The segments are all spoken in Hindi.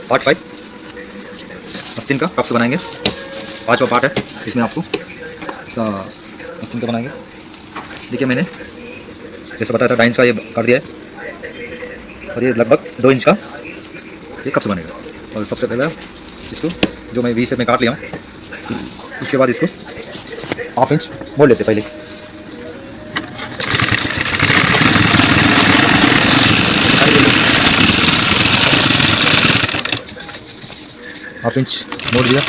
पार्ट 5 आस्तीन का कप्स बनाएंगे। 5वां पार्ट है इसमें, आपको इसका आस्तीन का बनाएंगे। देखिए मैंने जैसे बताया था 2.5 इंच का ये कर दिया है और ये लगभग 2 इंच का ये कप्स बनेगा। और सबसे पहले इसको जो मैं 20 में काट लिया हूँ, उसके बाद इसको 1/2 इंच मोड़ लेते पहले। हाफ इंच मोड़ दिया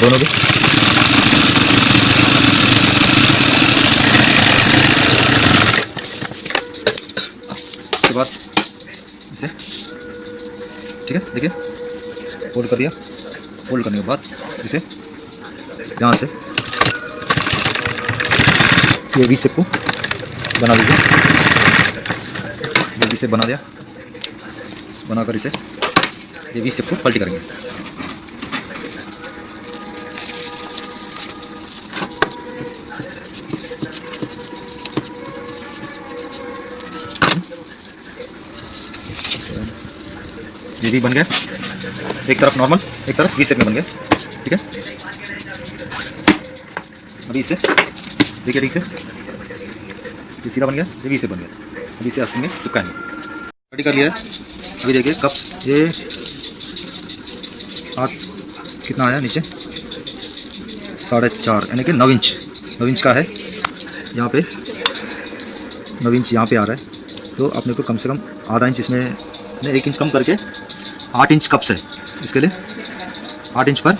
दोनों भी। उसके बाद इसे ठीक है, देखिए फोल्ड कर दिया। फोल्ड करने के बाद इसे यहाँ से ये वी शेप को बना दीजिए। ये वी शेप बना दिया, बनाकर इसे ये वी शेप को पलटी करेंगे। ये भी बन गया, एक तरफ नॉर्मल एक तरफ वी शेप में बन गया। ठीक है, अभी इसे देखिए ठीक से ये सीधा बन गया, ये वी शेप बन गया। अभी इसे आस्तीन में चिपकाएंगे। रेडी कर लिया है। अभी देखिए कप्स ये हाथ कितना आया नीचे 4.5 यानी कि 9 इंच 9 इंच का है। यहाँ पे 9 इंच यहाँ पे आ रहा है, तो अपने को कम से कम आधा इंच इसमें 1 इंच कम करके 8 इंच कप्स है। इसके लिए 8 इंच पर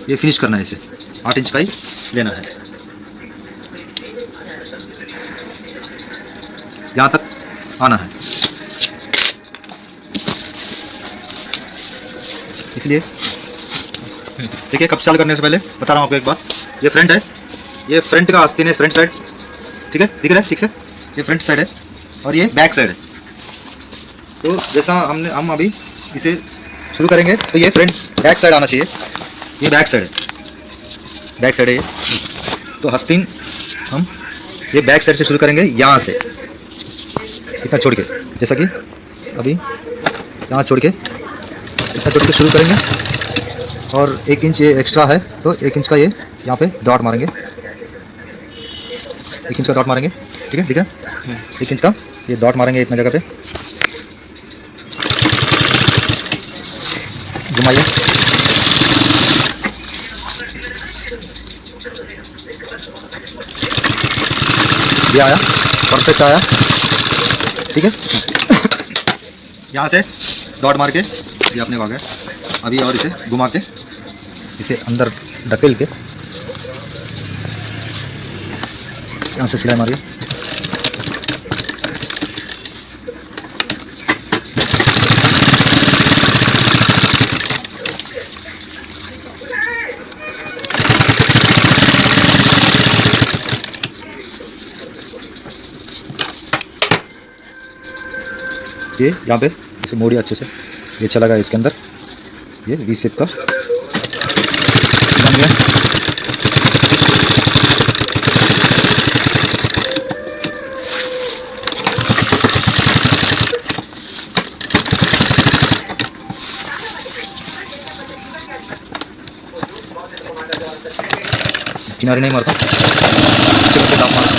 ये फिनिश करना है, इसे 8 इंच का ही लेना है। यहाँ तक आना है, इसलिए देखिए कप चालू करने से पहले बता रहा हूँ आपको एक बात। ये फ्रंट है, ये फ्रंट का आस्तीन है, फ्रंट साइड। ठीक है, दिख रहा है ठीक से, ये फ्रंट साइड है और ये बैक साइड है। तो जैसा हम अभी इसे शुरू करेंगे तो ये फ्रंट बैक साइड आना चाहिए। ये बैक साइड है, बैक साइड है ये। तो आस्तीन हम ये बैक साइड से शुरू करेंगे, यहाँ से इतना छोड़ के, जैसा कि अभी यहाँ छोड़ के इतना छोड़ के शुरू करेंगे। और 1 इंच ये एक्स्ट्रा है, तो 1 इंच का ये यहाँ पे डॉट मारेंगे। 1 इंच का डॉट मारेंगे, ठीक है, दिख रहा है? 1 इंच का ये डॉट मारेंगे इतना जगह पे। घुमाइए, ये आया, परफेक्ट आया। ठीक है, यहाँ से डॉट मार के ये अपने को आ गया। अभी और इसे घुमा के इसे अंदर ढकेल के यहाँ से सिलाई मारिए। ये यहाँ पे इसे मोड़िए अच्छे से, ये चला गया इसके अंदर। ये वी शेप का बन गया। किनारे नहीं मारता, दाम मारता।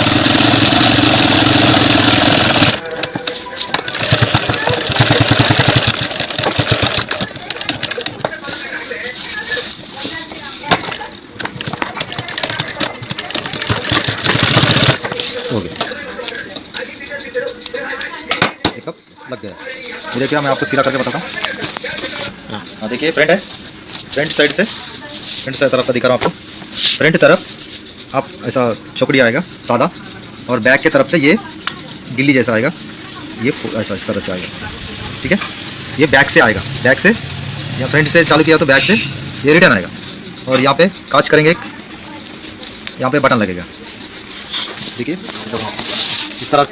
हो गया, एक कप्स लग गया। ये देखिए मैं आपको सीधा करके बताता हूँ। हाँ देखिए फ्रंट है, फ्रंट साइड से, फ्रंट साइड तरफ का दिखा रहा हूँ आपको। फ्रंट तरफ आप ऐसा चौकड़ी आएगा सादा, और बैक के तरफ से ये गिल्ली जैसा आएगा, ये ऐसा इस तरह से आएगा। ठीक है, ये बैक से आएगा, बैक से या फ्रंट से चालू किया तो बैक से ये रिटर्न आएगा। और यहाँ पे कांच करेंगे, यहाँ पे बटन लगेगा। देखिए इस तरह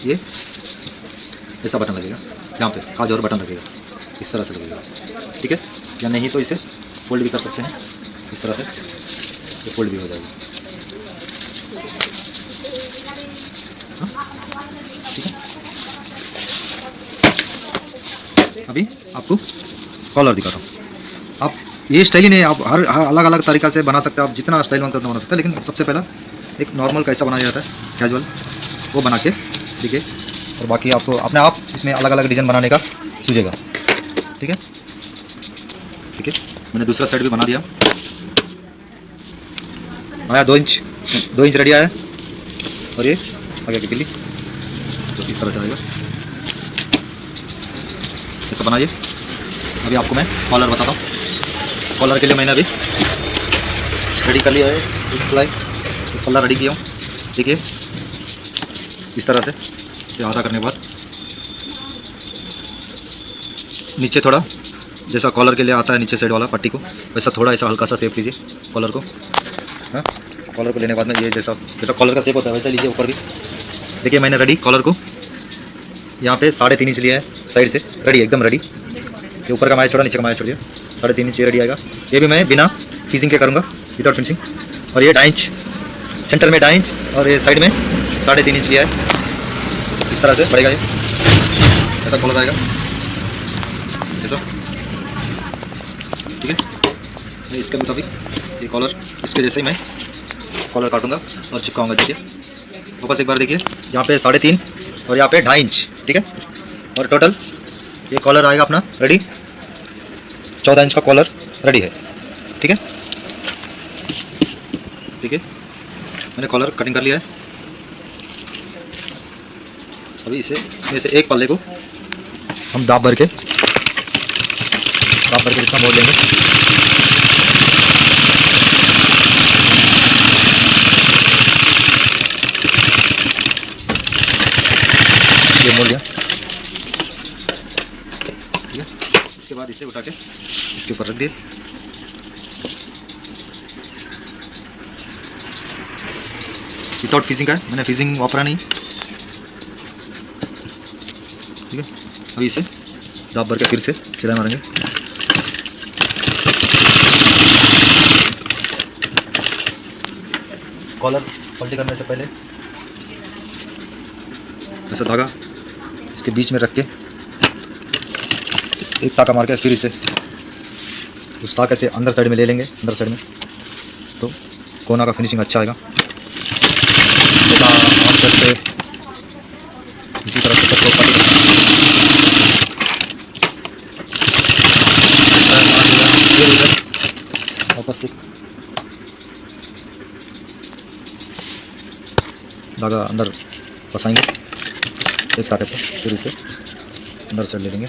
ये ऐसा बटन लगेगा, यहाँ पे काज और बटन लगेगा, इस तरह से लगेगा। ठीक है, या नहीं तो इसे फोल्ड भी कर सकते हैं, इस तरह से ये फोल्ड भी हो जाएगा। ठीक है, अभी आपको कॉलर दिखाता हूँ। आप ये स्टाइल ही नहीं, आप हर अलग अलग तरीक़ा से बना सकते हैं, आप जितना स्टाइल बनता है बना सकते हैं, लेकिन सबसे पहला एक नॉर्मल कैसा बनाया जाता है कैजुअल, वो बना के देखिए, और बाकी आपको अपने आप इसमें अलग अलग डिज़ाइन बनाने का सूझेगा। ठीक है, ठीक है, मैंने दूसरा साइड भी बना दिया। आया 2 इंच रेडी आया, और ये आगे की किल्ली तो इस तरह से आएगा, ऐसा बनाइए। अभी आपको मैं कॉलर बताता हूँ। कॉलर के लिए मैंने अभी रेडी कर लिया है फ्लाई, कॉलर रेडी किया हूँ। देखिए इस तरह से इसे आधा करने के बाद नीचे थोड़ा, जैसा कॉलर के लिए आता है नीचे साइड वाला पट्टी को, वैसा थोड़ा ऐसा हल्का सा शेप लीजिए कॉलर को। हाँ, कॉलर को लेने के बाद में ये जैसा कॉलर का शेप होता है वैसा लीजिए ऊपर भी। देखिए मैंने रेडी कॉलर को यहाँ पे 3.5 इंच लिया है साइड से, रेडी एकदम रेडी। ये ऊपर का माया छोड़ा, नीचे का माया छोड़ दिया, 3.5 इंच ये रेडी आएगा। ये भी मैं बिना फिनिशिंग के करूँगा, विदाउट फिनिशिंग। और ये 2.5 इंच सेंटर में 2.5 इंच और ये साइड में 3.5 इंच लिया है, इस तरह से पड़ेगा। ये ऐसा कॉलर आएगा ऐसा, ठीक है। मैं इसके मुताबिक ये कॉलर इसके जैसे ही मैं कॉलर काटूंगा और चिपकाऊंगा। देखिए वापस एक बार देखिए, यहाँ पे 3.5 और यहाँ पे 2.5 इंच, ठीक है। और टोटल ये कॉलर आएगा अपना रेडी, 14 इंच का कॉलर रेडी है, ठीक है। ठीक है, मैंने कॉलर कटिंग कर लिया है। अभी इसमें से एक पल्ले को हम दाब भर के इतना मोड़ लेंगे। ये मोड़ लिया, ठीक है। इसके बाद इसे उठा के इसके ऊपर रख दिए। विदाउट फिशिंग का है, मैंने फिशिंग वापरा नहीं, ठीक है। अभी इसे दाब भर के फिर से सिलाई मारेंगे। कॉलर पलटी करने से पहले ऐसा धागा इसके बीच में रख के एक टाका मार के फिर इसे उस टाके से अंदर साइड में ले लेंगे, अंदर साइड में, तो कोना का फिनिशिंग अच्छा आएगा। करके इसी तरह से वापस से धागा अंदर फंसाएंगे एक टाके पर, फिर इसे अंदर साइड ले लेंगे।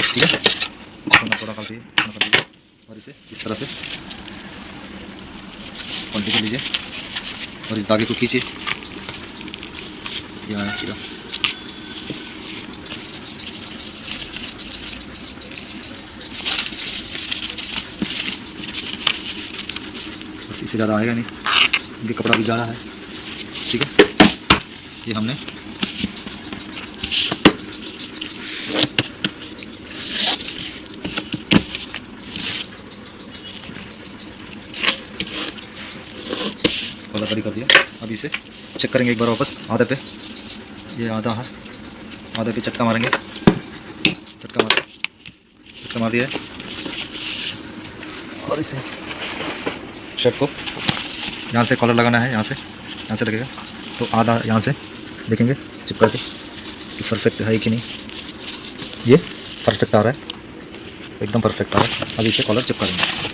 ठीक है, थोड़ा कर दीजिए और इसे इस तरह से पलटी कर लीजिए और इस धागे को खींचिए, ये आया सीधा। बस इससे ज़्यादा आएगा नहीं क्योंकि कपड़ा भी ज़्यादा है, ठीक है। ये हमने कॉलर रेडी कर दिया। अब इसे चेक करेंगे एक बार वापस आधे पे, ये आधा है, आधे पे चटका मारेंगे, चटका मार दिया है। और इसे शर्ट को यहाँ से कॉलर लगाना है, यहाँ से लगेगा, तो आधा यहाँ से देखेंगे चिपका के कि परफेक्ट है कि नहीं। ये परफेक्ट आ रहा है, एकदम परफेक्ट आ रहा है। अब इसे कॉलर चिपका देंगे।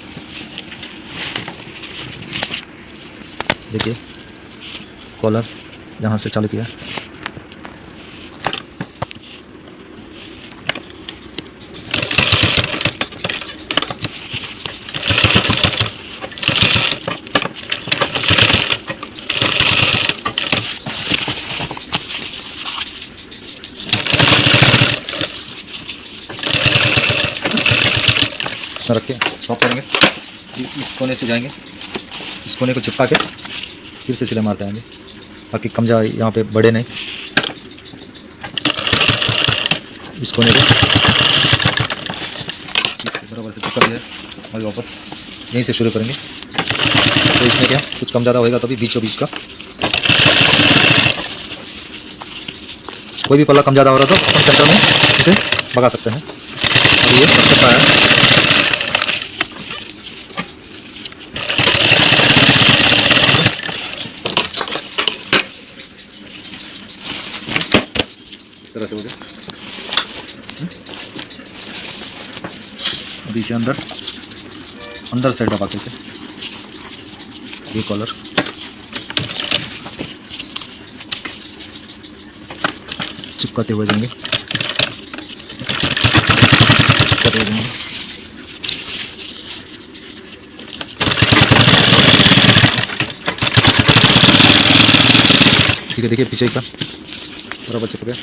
देखिए कॉलर यहाँ से चालू किया, रख के स्टॉप करेंगे। इस कोने से जाएंगे, इस कोने को चिपका के फिर से सिलाई मारते आएंगे ताकि कमजा यहाँ पे बढ़े नहीं। इस कोने को बराबर से चिपका दिया है। अभी वापस यहीं से शुरू करेंगे। तो इसमें क्या कुछ कम ज़्यादा होएगा, तभी बीचों बीच का कोई भी पल्ला कम ज़्यादा हो रहा तो अपन सेंटर में इसे भगा सकते हैं। अब ये रख सकता है। इस तरह से हो गया। अभी इसे अंदर साइड दबा के से ये कॉलर चिपकाते हुए जाएंगे, चिपकाते हुए जाएंगे। ठीक है, देखिए पीछे का बराबर चिपक गया।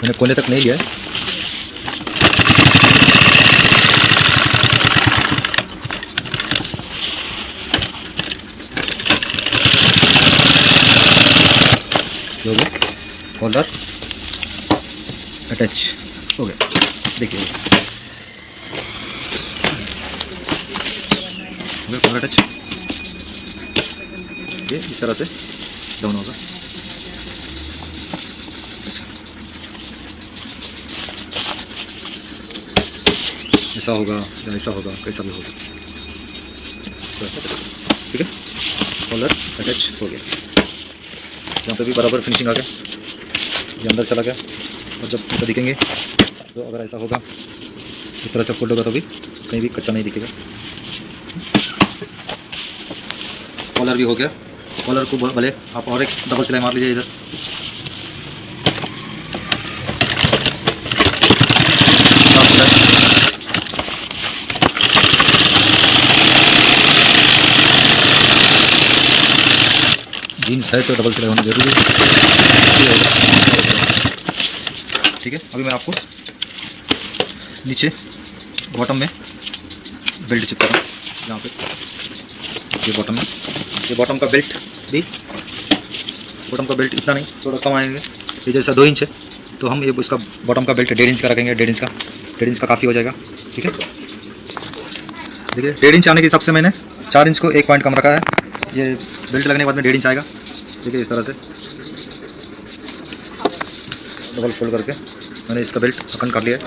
मैंने कोने तक नहीं लिया है। हो गया कॉलर अटैच हो गया, देखिए कॉलर अटैच। ये इस तरह से डाउन होगा। ऐसा होगा या ऐसा होगा, कैसा भी होगा, ठीक है। कॉलर अटैच हो गया। यहाँ पे भी बराबर फिनिशिंग आ गया, ये अंदर चला गया। और जब ऐसा दिखेंगे तो अगर ऐसा होगा, इस तरह से फोल्ड होगा तो भी कहीं भी कच्चा नहीं दिखेगा। कॉलर भी हो गया। कॉलर को भले आप और एक डबल सिलाई मार लीजिए इधर। जीन्स है तो डबल सिलाई होनी जरूरी है, ठीक है। अभी मैं आपको नीचे बॉटम में बेल्ट चिपका रहा हूँ। यहाँ पे ये बॉटम में, ये बॉटम का बेल्ट भी, बॉटम का बेल्ट इतना नहीं, थोड़ा कम आएंगे। ये जैसा 2 इंच है तो हम ये इसका बॉटम का बेल्ट 1.5 इंच का रखेंगे। 1.5 इंच का काफ़ी हो जाएगा, ठीक है। देखिए 1.5 इंच आने के हिसाब से मैंने 4 इंच को 1 पॉइंट कम रखा है। ये बेल्ट लगने के बाद में 1.5 इंच आएगा, ठीक है। इस तरह से डबल फोल्ड करके मैंने इसका बेल्ट अपन कर लिया है।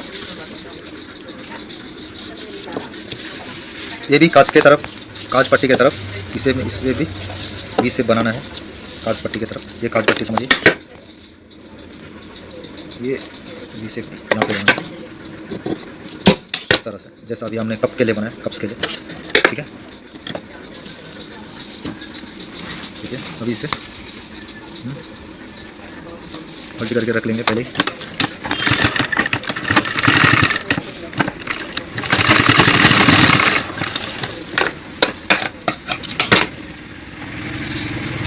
ये भी कांच के तरफ, कांच पट्टी की तरफ, इसमें भी बीच से बनाना है कांच पट्टी की तरफ। ये कांच पट्टी समझिए, ये बीच से यहाँ पे बनाना है इस तरह से, जैसा अभी हमने कप के लिए बनाया, कप्स के लिए, ठीक है। ठीक है, अभी इसे पलटी करके रख लेंगे पहले ही।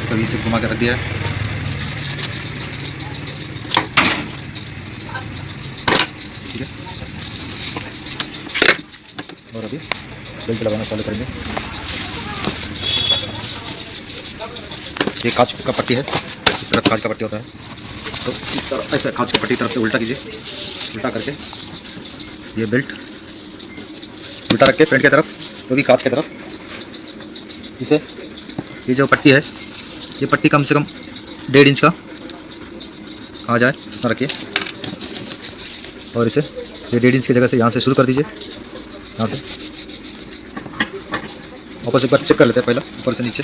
सभी से घुमा के रख दिया है, ठीक है। और अभी बेल्ट लगाना चालू करेंगे। ये कांच का पट्टी है, इस तरफ कांच का पट्टी होता है, तो इस तरह ऐसा कांच की पट्टी तरफ से उल्टा कीजिए। उल्टा करके ये बेल्ट उल्टा रख के फ्रंट की तरफ, तो भी कांच की तरफ, इसे ये जो पट्टी है, ये पट्टी कम से कम 1.5 इंच का आ जाए इतना रखिए। और इसे ये 1.5 इंच की जगह से यहाँ से शुरू कर दीजिए, यहाँ से वापस एक बार चेक कर लेते हैं पहला, ऊपर से नीचे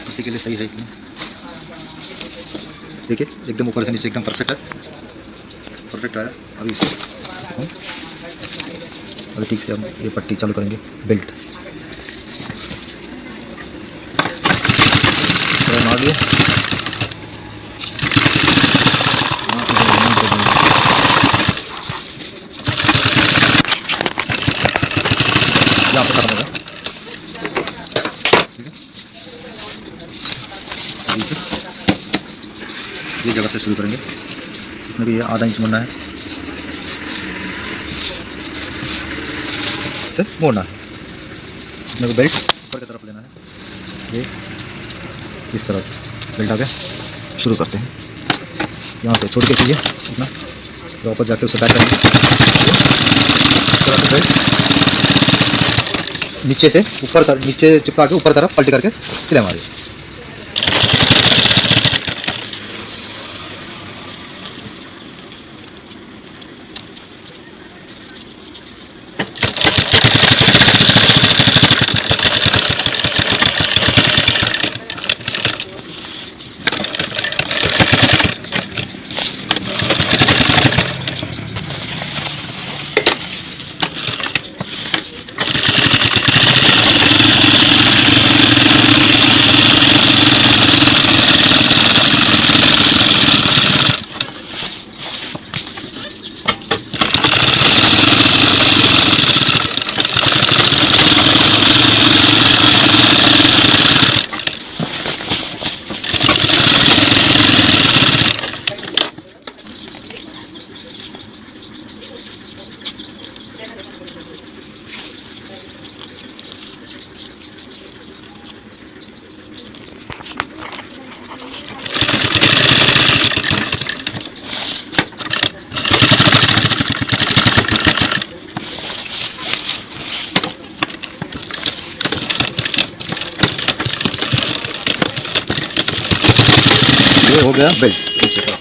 पट्टी के लिए सही है कि नहीं। देखिए एकदम ऊपर से नीचे एकदम परफेक्ट है, परफेक्ट आया। अभी इसे अभी ठीक से हम ये पट्टी चालू करेंगे बेल्ट मार लिए। यहाँ पर खत्म होगा, ठीक है। अभी से ये जगह से शुरू करेंगे, इसमें भी ये आधा इंच मुड़ना है, से मोड़ना है। इसमें बेल्ट ऊपर की तरफ लेना है, ये इस तरह से बेल्ट आ गया। शुरू करते हैं, यहाँ से छोड़ के कीजिए इतना, वापस जाके उसे बैक करेंगे। इस तरह से बेल्ट नीचे से ऊपर तरफ, नीचे चिपका के ऊपर तरफ पलटी करके सिलाई मारिए। ये हो गया बेल्ट पीछे का,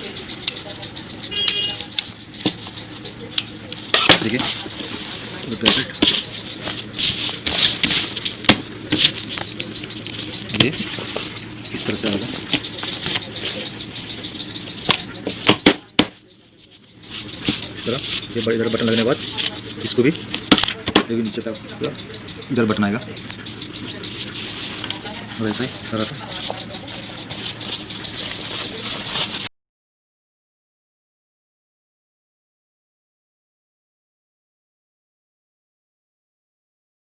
देखिए बेल्ट ये इस तरह से आएगा। इस तरह ये इधर बटन लगने के बाद इसको भी ये भी नीचे तक इधर बटन आएगा, वैसे ही इस तरह से